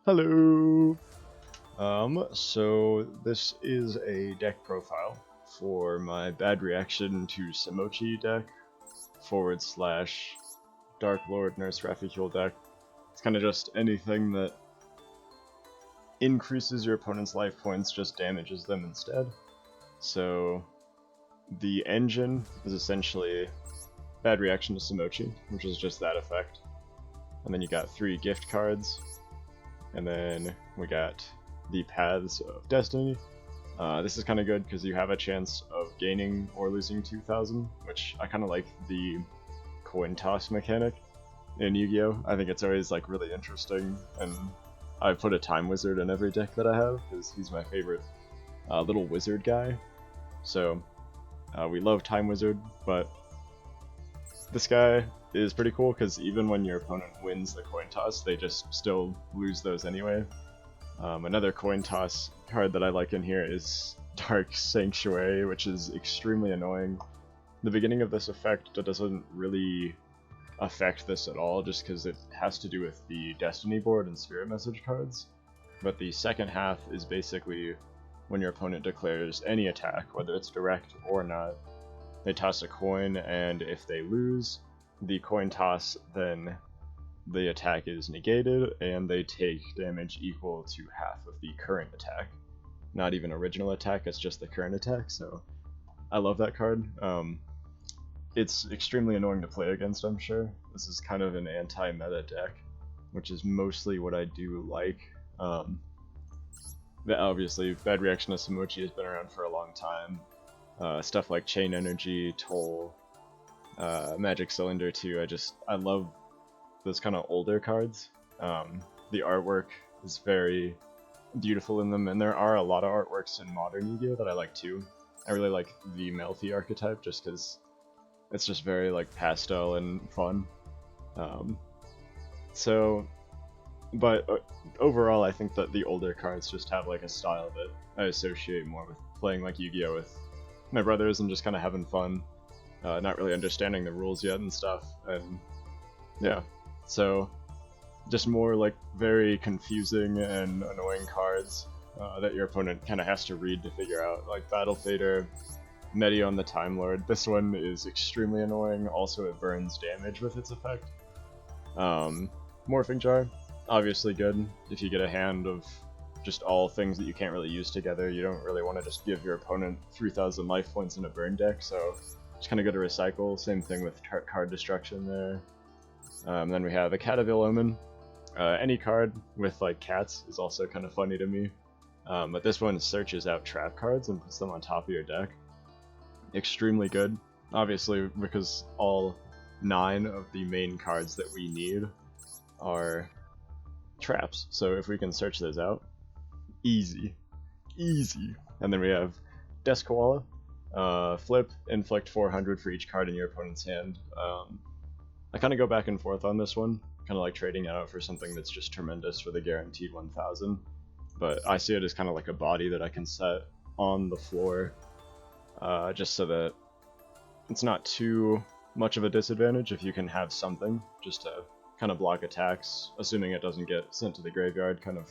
Hello. So this is a deck profile for my bad reaction to Samochi deck / Dark Lord Nurse Rafficuel deck. It's kind of just anything that increases your opponent's life points, just damages them instead. So the engine is essentially bad reaction to Samochi, which is just that effect. And then you got 3 gift cards, and then we got the Paths of Destiny. This is kind of good because you have a chance of gaining or losing 2,000, which I kind of like the coin toss mechanic in Yu-Gi-Oh! I think it's always like really interesting, and I put a Time Wizard in every deck that I have because he's my favorite little wizard guy. So we love Time Wizard, but this guy is pretty cool because even when your opponent wins the coin toss, they just still lose those anyway. Another coin toss card that I like in here is Dark Sanctuary, which is extremely annoying. The beginning of this effect doesn't really affect this at all, just because it has to do with the Destiny board and Spirit Message cards. But the second half is basically when your opponent declares any attack, whether it's direct or not. They toss a coin, and if they lose the coin toss, then the attack is negated, and they take damage equal to half of the current attack. Not even original attack, it's just the current attack, so I love that card. It's extremely annoying to play against, I'm sure. This is kind of an anti-meta deck, which is mostly what I do like. Obviously, bad reaction to Samochi has been around for a long time. Stuff like Chain Energy, Toll, Magic Cylinder too. I love those kind of older cards. The artwork is very beautiful in them, and there are a lot of artworks in modern Yu-Gi-Oh! That I like too. I really like the Melfi archetype just because it's just very like pastel and fun. But overall, I think that the older cards just have like a style that I associate more with playing like Yu-Gi-Oh! With my brothers and just kind of having fun, not really understanding the rules yet and stuff, and yeah, so just more like very confusing and annoying cards that your opponent kind of has to read to figure out, like Battle Fader, Meteion the Time Lord. This one is extremely annoying, also it burns damage with its effect. Morphing Jar, obviously good if you get a hand of just all things that you can't really use together. You don't really want to just give your opponent 3,000 life points in a burn deck, so it's kind of good to recycle. Same thing with card destruction there. Then we have a Cataville Omen. Any card with like cats is also kind of funny to me, but this one searches out trap cards and puts them on top of your deck. Extremely good, obviously, because all 9 of the main cards that we need are traps, so if we can search those out, easy. And then we have Desk Koala, flip, inflict 400 for each card in your opponent's hand. I kind of go back and forth on this one, kind of like trading it out for something that's just tremendous for the guaranteed 1,000, but I see it as kind of like a body that I can set on the floor, just so that it's not too much of a disadvantage if you can have something just to kind of block attacks, assuming it doesn't get sent to the graveyard. Kind of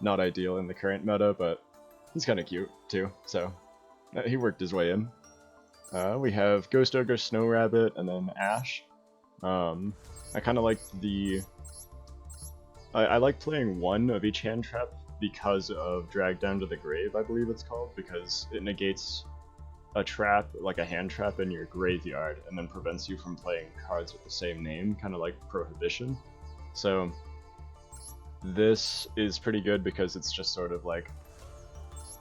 not ideal in the current meta, but he's kind of cute too, so he worked his way in. We have Ghost Ogre, Snow Rabbit, and then Ash. I kind of like I like playing one of each hand trap because of Drag Down to the Grave, I believe it's called, because it negates a trap, like a hand trap in your graveyard, and then prevents you from playing cards with the same name, kind of like Prohibition. So this is pretty good because it's just sort of like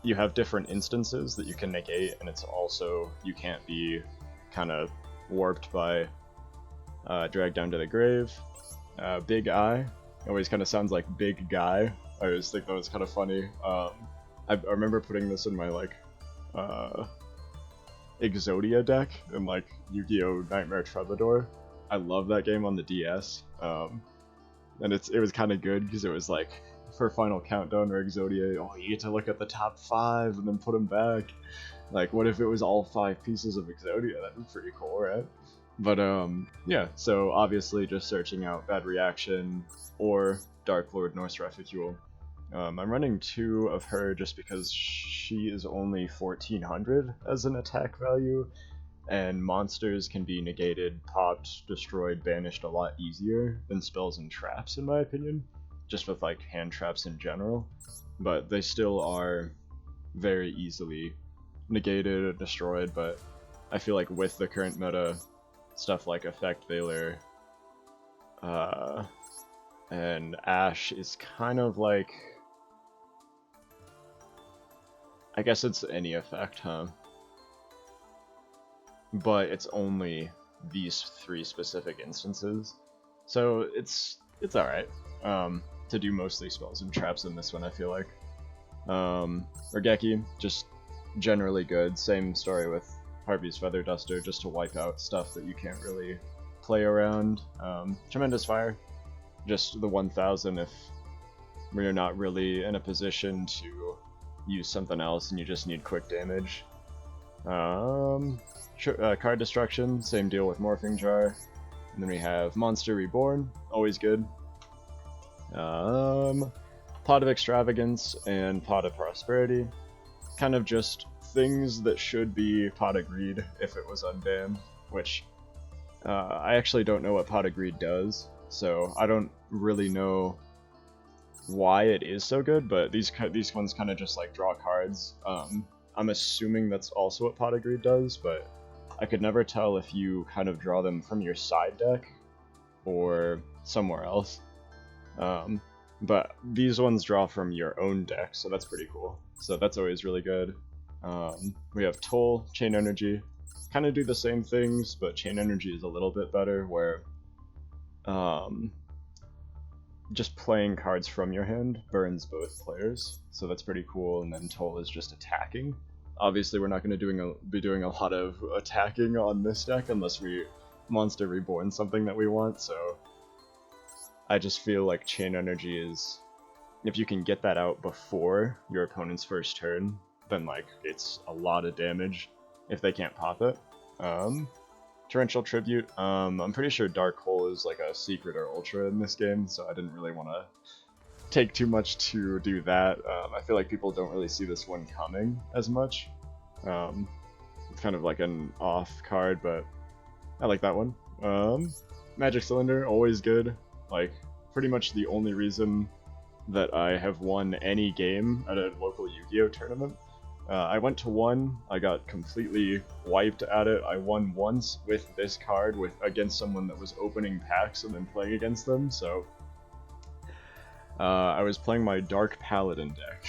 you have different instances that you can negate, and it's also you can't be kind of warped by Drag Down to the Grave. Big Eye always kind of sounds like Big Guy. I always think that was kind of funny. I remember putting this in my like Exodia deck in like Yu-Gi-Oh! Nightmare Troubadour. I love that game on the DS, and it was kind of good because it was like for Final Countdown or Exodia, oh, you get to look at the top 5 and then put them back. Like, what if it was all 5 pieces of Exodia? That'd be pretty cool, right? But yeah, so obviously just searching out bad reaction or Dark Lord Norse Refuel. I'm running 2 of her just because she is only 1400 as an attack value, and monsters can be negated, popped, destroyed, banished a lot easier than spells and traps in my opinion, just with like hand traps in general, but they still are very easily negated or destroyed. But I feel like with the current meta, stuff like Effect Veiler and Ash is kind of like, I guess it's any effect, huh? But it's only these 3 specific instances, so it's alright to do mostly spells and traps in this one, I feel like. Raigeki, just generally good. Same story with Harvey's Feather Duster, just to wipe out stuff that you can't really play around. Tremendous Fire, just the 1000 if you're not really in a position to use something else and you just need quick damage. Card Destruction, same deal with Morphing Jar. And then we have Monster Reborn, always good. Pot of Extravagance and Pot of Prosperity. Kind of just things that should be Pot of Greed if it was unbanned, which I actually don't know what Pot of Greed does, so I don't really know why it is so good, but these ones kind of just like draw cards. I'm assuming that's also what Pot of Greed does, but I could never tell if you kind of draw them from your side deck or somewhere else. But these ones draw from your own deck, so that's pretty cool. So that's always really good. We have Toll, Chain Energy. Kind of do the same things, but Chain Energy is a little bit better, where just playing cards from your hand burns both players, so that's pretty cool. And then Toll is just attacking. Obviously, we're not going to be doing a lot of attacking on this deck unless we Monster Reborn something that we want, so I just feel like Chain Energy is, if you can get that out before your opponent's first turn, then like it's a lot of damage if they can't pop it. Torrential Tribute, I'm pretty sure Dark Hole is like a secret or ultra in this game, so I didn't really want to take too much to do that. I feel like people don't really see this one coming as much. It's kind of like an off card, but I like that one. Magic Cylinder, always good. Like, pretty much the only reason that I have won any game at a local Yu-Gi-Oh! Tournament. I went to one, I got completely wiped at it. I won once with this card against someone that was opening packs and then playing against them, so I was playing my Dark Paladin deck.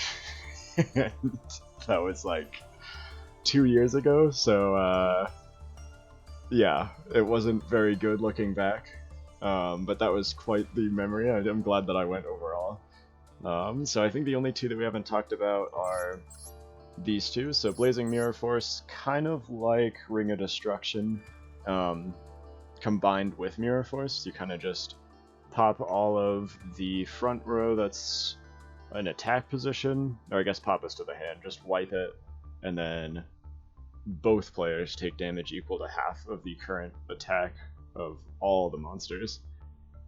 And that was like 2 years ago, so yeah, it wasn't very good looking back. But that was quite the memory. I'm glad that I went overall. So I think the only 2 that we haven't talked about are these 2. So Blazing Mirror Force, kind of like Ring of Destruction, combined with Mirror Force. You kind of just pop all of the front row that's an attack position, or I guess pop us to the hand, just wipe it, and then both players take damage equal to half of the current attack of all the monsters.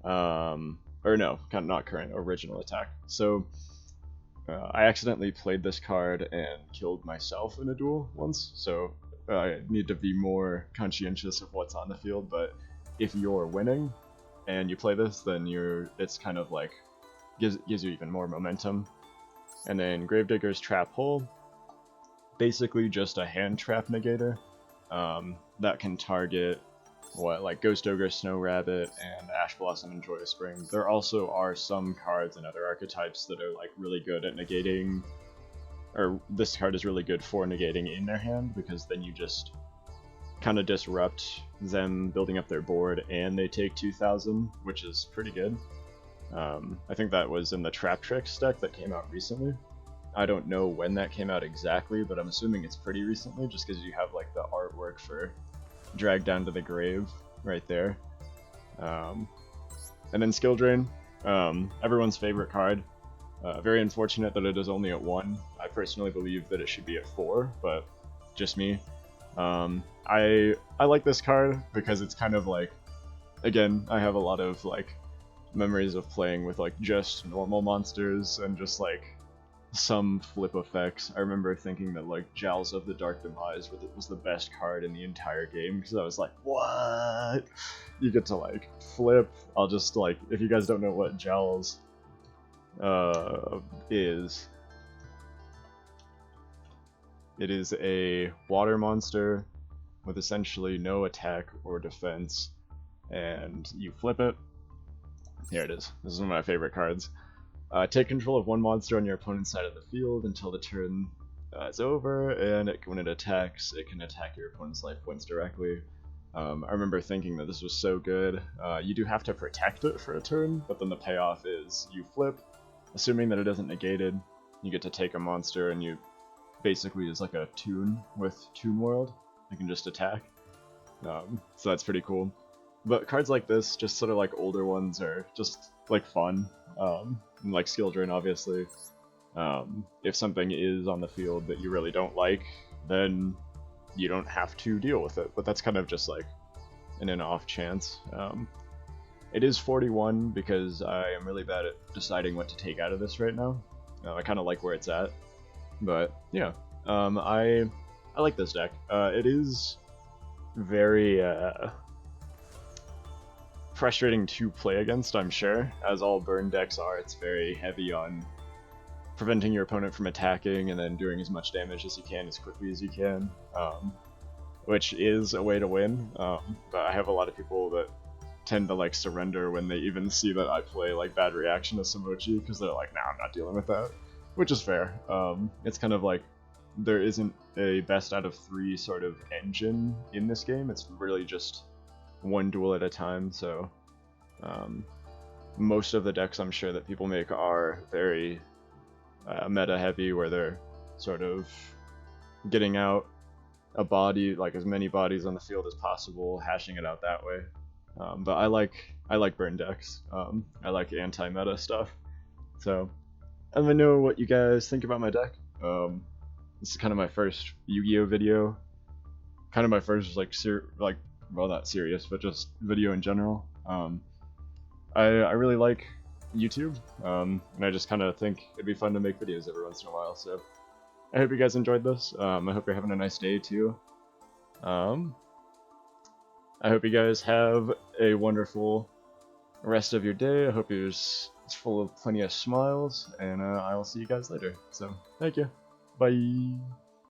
Or no, kind of not current, original attack. So I accidentally played this card and killed myself in a duel once, so I need to be more conscientious of what's on the field. But if you're winning and you play this, then it's kind of like gives you even more momentum. And then Gravedigger's Trap Hole, basically just a hand trap negator that can target like Ghost Ogre, Snow Rabbit, and Ash Blossom and Joyous Spring. There also are some cards and other archetypes that are like really good at negating, or this card is really good for negating in their hand, because then you just kind of disrupt them building up their board and they take 2000, which is pretty good. I think that was in the Trap Tricks deck that came out recently. I don't know when that came out exactly, but I'm assuming it's pretty recently, just because you have like the artwork for Drag Down to the Grave right there. And then Skill Drain, everyone's favorite card. Very unfortunate that it is only at 1. I personally believe that it should be at 4, but just me. I like this card because it's kind of like, again, I have a lot of like memories of playing with like just normal monsters and just like some flip effects. I remember thinking that like Jowls of the Dark Demise was the best card in the entire game because I was like, what? You get to like flip. I'll just like, if you guys don't know what Jowls is, it is a water monster with essentially no attack or defense, and you flip it. Here it is. This is one of my favorite cards. Take control of one monster on your opponent's side of the field until the turn is over, and when it attacks, it can attack your opponent's life points directly. I remember thinking that this was so good. You do have to protect it for a turn, but then the payoff is you flip, assuming that it isn't negated, you get to take a monster and you basically is like a Toon with Toon World. You can just attack. So that's pretty cool. But cards like this, just sort of like older ones, are just like fun. And like skill drain, obviously. If something is on the field that you really don't like, then you don't have to deal with it. But that's kind of just like in an off chance. It is 41 because I am really bad at deciding what to take out of this right now. I kind of like where it's at. But yeah, I like this deck. It is very frustrating to play against, I'm sure, as all burn decks are. It's very heavy on preventing your opponent from attacking and then doing as much damage as you can as quickly as you can, which is a way to win. But I have a lot of people that tend to like surrender when they even see that I play like bad reaction to Samochi, because they're like, nah, I'm not dealing with that. Which is fair. It's kind of like there isn't a best out of 3 sort of engine in this game. It's really just one duel at a time, so most of the decks I'm sure that people make are very meta heavy, where they're sort of getting out a body, like as many bodies on the field as possible, hashing it out that way. But I like burn decks. I like anti-meta stuff. So let me know what you guys think about my deck. This is kind of my first Yu-Gi-Oh video. Kind of my first well, not serious, but just video in general. I really like YouTube, and I just kind of think it'd be fun to make videos every once in a while. So I hope you guys enjoyed this. I hope you're having a nice day too. I hope you guys have a wonderful rest of your day. I hope it's full of plenty of smiles, and I will see you guys later. So thank you. Bye.